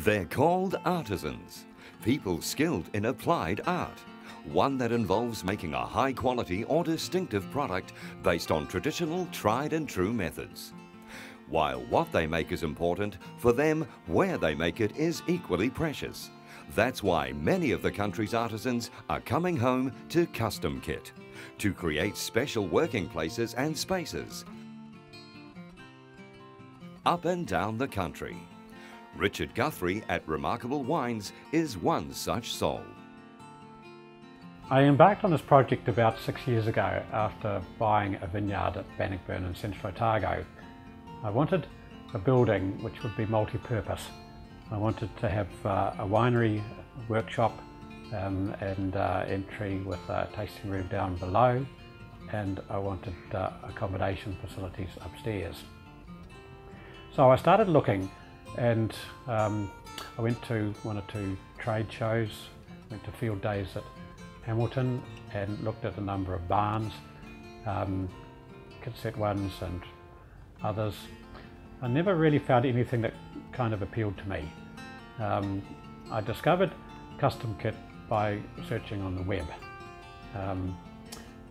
They're called artisans, people skilled in applied art, one that involves making a high quality or distinctive product based on traditional tried and true methods. While what they make is important, for them, where they make it is equally precious. That's why many of the country's artisans are coming home to CustomKit, to create special working places and spaces up and down the country. Richard Guthrie at Remarkable Wines is one such soul. I embarked on this project about 6 years ago after buying a vineyard at Bannockburn in Central Otago. I wanted a building which would be multi-purpose. I wanted to have a winery, workshop and entry with a tasting room down below, and I wanted accommodation facilities upstairs. So I started looking, and I went to one or two trade shows, went to field days at Hamilton and looked at a number of barns, cassette ones and others. I never really found anything that kind of appealed to me. I discovered CustomKit by searching on the web,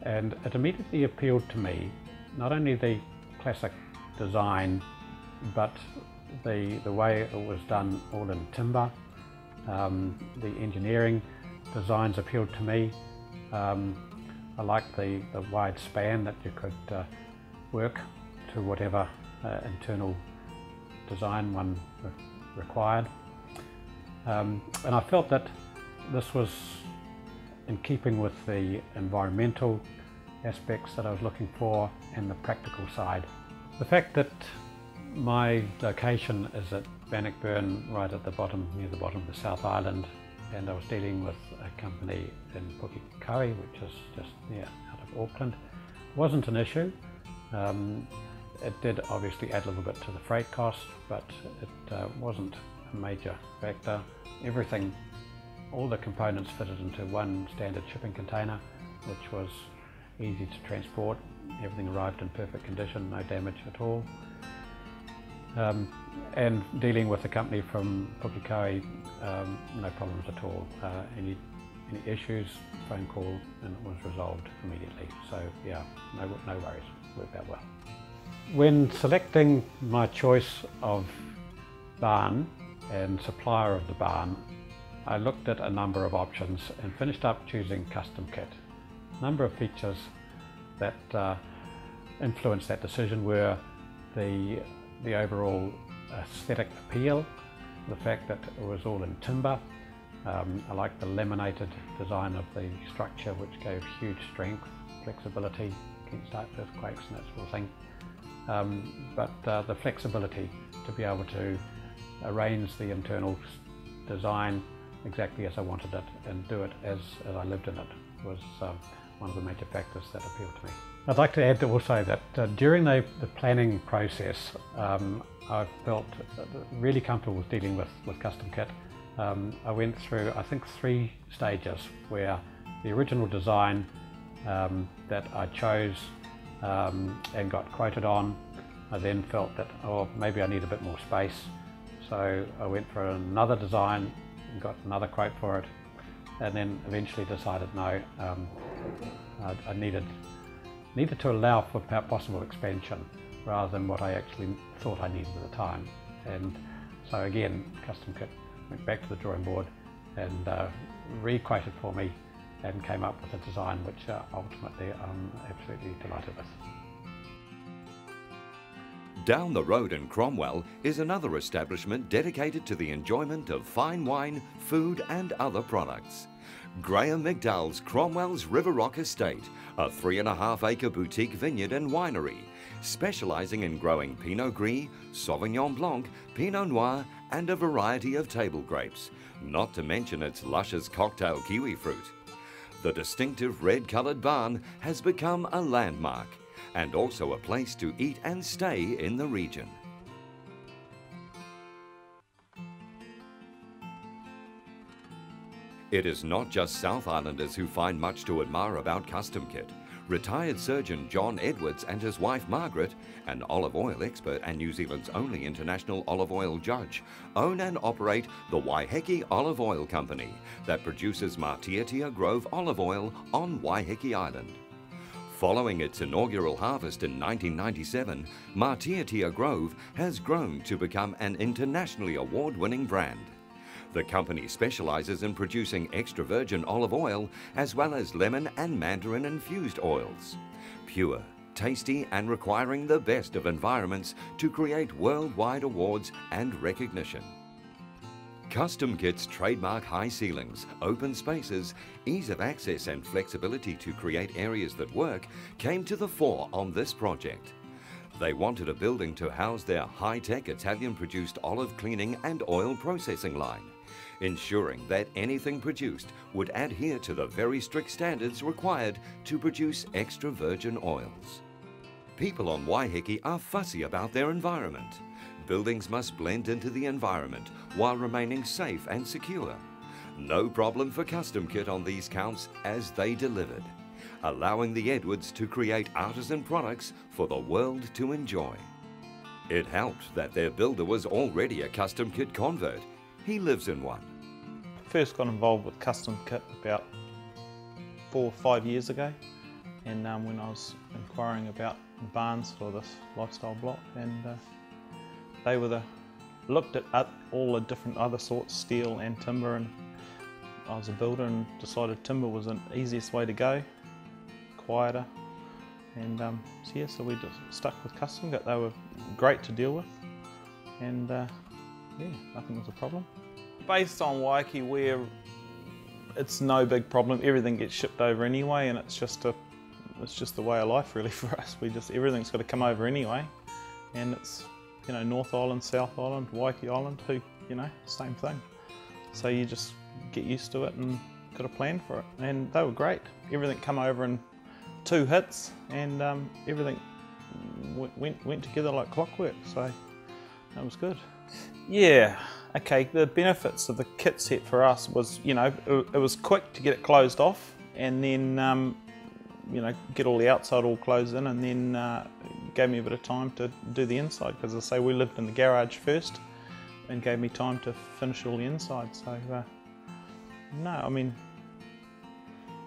and it immediately appealed to me, not only the classic design but the way it was done all in timber. The engineering designs appealed to me. I liked the wide span that you could work to whatever internal design one required. And I felt that this was in keeping with the environmental aspects that I was looking for and the practical side. The fact that my location is at Bannockburn, right at the bottom, near the bottom of the South Island, and I was dealing with a company in Pukekohe, which is just out of Auckland, wasn't an issue. It did obviously add a little bit to the freight cost, but it wasn't a major factor. Everything, all the components fitted into one standard shipping container, which was easy to transport. Everything arrived in perfect condition, no damage at all. And dealing with a company from Pukekohe, no problems at all. Any issues, phone call, and it was resolved immediately. So yeah, no worries, worked out well. When selecting my choice of barn and supplier of the barn, I looked at a number of options and finished up choosing CustomKit. A number of features that influenced that decision were the overall aesthetic appeal, the fact that it was all in timber. I liked the laminated design of the structure, which gave huge strength, flexibility against earthquakes and that sort of thing. But the flexibility to be able to arrange the internal design exactly as I wanted it and do it as I lived in it was one of the major factors that appealed to me. I'd like to add also that during the planning process, I felt really comfortable with dealing with CustomKit. I went through, I think, 3 stages where the original design that I chose and got quoted on, I then felt that, oh, maybe I need a bit more space. So I went for another design and got another quote for it, and then eventually decided no, I needed to allow for possible expansion rather than what I actually thought I needed at the time. And so again, CustomKit went back to the drawing board and re-quoted for me and came up with a design which ultimately I'm absolutely delighted with. Down the road in Cromwell is another establishment dedicated to the enjoyment of fine wine, food and other products. Graham McDowell's Cromwell's River Rock Estate, a 3.5-acre boutique vineyard and winery, specialising in growing Pinot Gris, Sauvignon Blanc, Pinot Noir and a variety of table grapes, not to mention its luscious cocktail kiwi fruit. The distinctive red-coloured barn has become a landmark and also a place to eat and stay in the region. It is not just South Islanders who find much to admire about CustomKit. Retired surgeon John Edwards and his wife Margaret, an olive oil expert and New Zealand's only international olive oil judge, own and operate the Waiheke Olive Oil Company that produces Matiatia Grove olive oil on Waiheke Island. Following its inaugural harvest in 1997, Matiatia Grove has grown to become an internationally award-winning brand. The company specializes in producing extra virgin olive oil as well as lemon and mandarin infused oils. Pure, tasty and requiring the best of environments to create worldwide awards and recognition. CustomKit's trademark high ceilings, open spaces, ease of access and flexibility to create areas that work came to the fore on this project. They wanted a building to house their high-tech Italian-produced olive cleaning and oil processing line, ensuring that anything produced would adhere to the very strict standards required to produce extra virgin oils. People on Waiheke are fussy about their environment. Buildings must blend into the environment while remaining safe and secure. No problem for CustomKit on these counts as they delivered, allowing the Edwards to create artisan products for the world to enjoy. It helped that their builder was already a CustomKit convert. He lives in one. First got involved with CustomKit about 4 or 5 years ago, and when I was inquiring about barns for this lifestyle block, and they were looked at all the different other sorts, steel and timber, and I was a builder and decided timber was the easiest way to go, quieter, and so we just stuck with CustomKit. They were great to deal with, and yeah, nothing was a problem. Based on Waiheke, where it's no big problem, everything gets shipped over anyway, and it's just the way of life really for us. Everything's got to come over anyway, and it's, you know, North Island, South Island, Waiheke Island, same thing. So you just get used to it and got a plan for it, and they were great. Everything come over in 2 hits, and everything went together like clockwork, so that was good. Yeah, okay, the benefits of the kit set for us was, it was quick to get it closed off, and then get all the outside all closed in, and then gave me a bit of time to do the inside, because I say we lived in the garage first, and gave me time to finish all the inside. So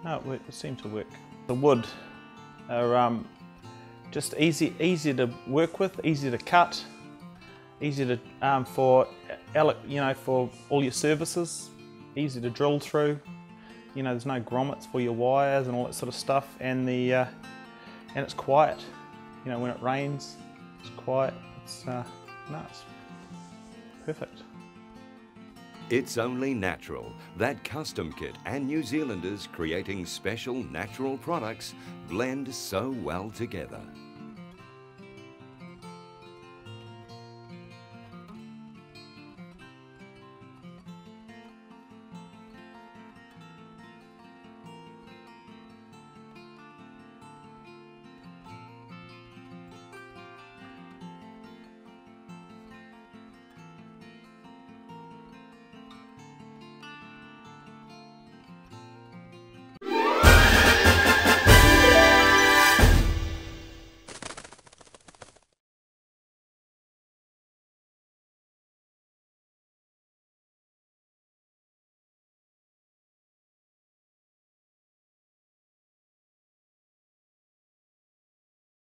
it seemed to work. The wood are just easy to work with, easy to cut, easy to for all your services, easy to drill through. There's no grommets for your wires and all that sort of stuff, and it's quiet. When it rains, it's quiet. It's perfect. It's only natural that CustomKit and New Zealanders creating special natural products blend so well together.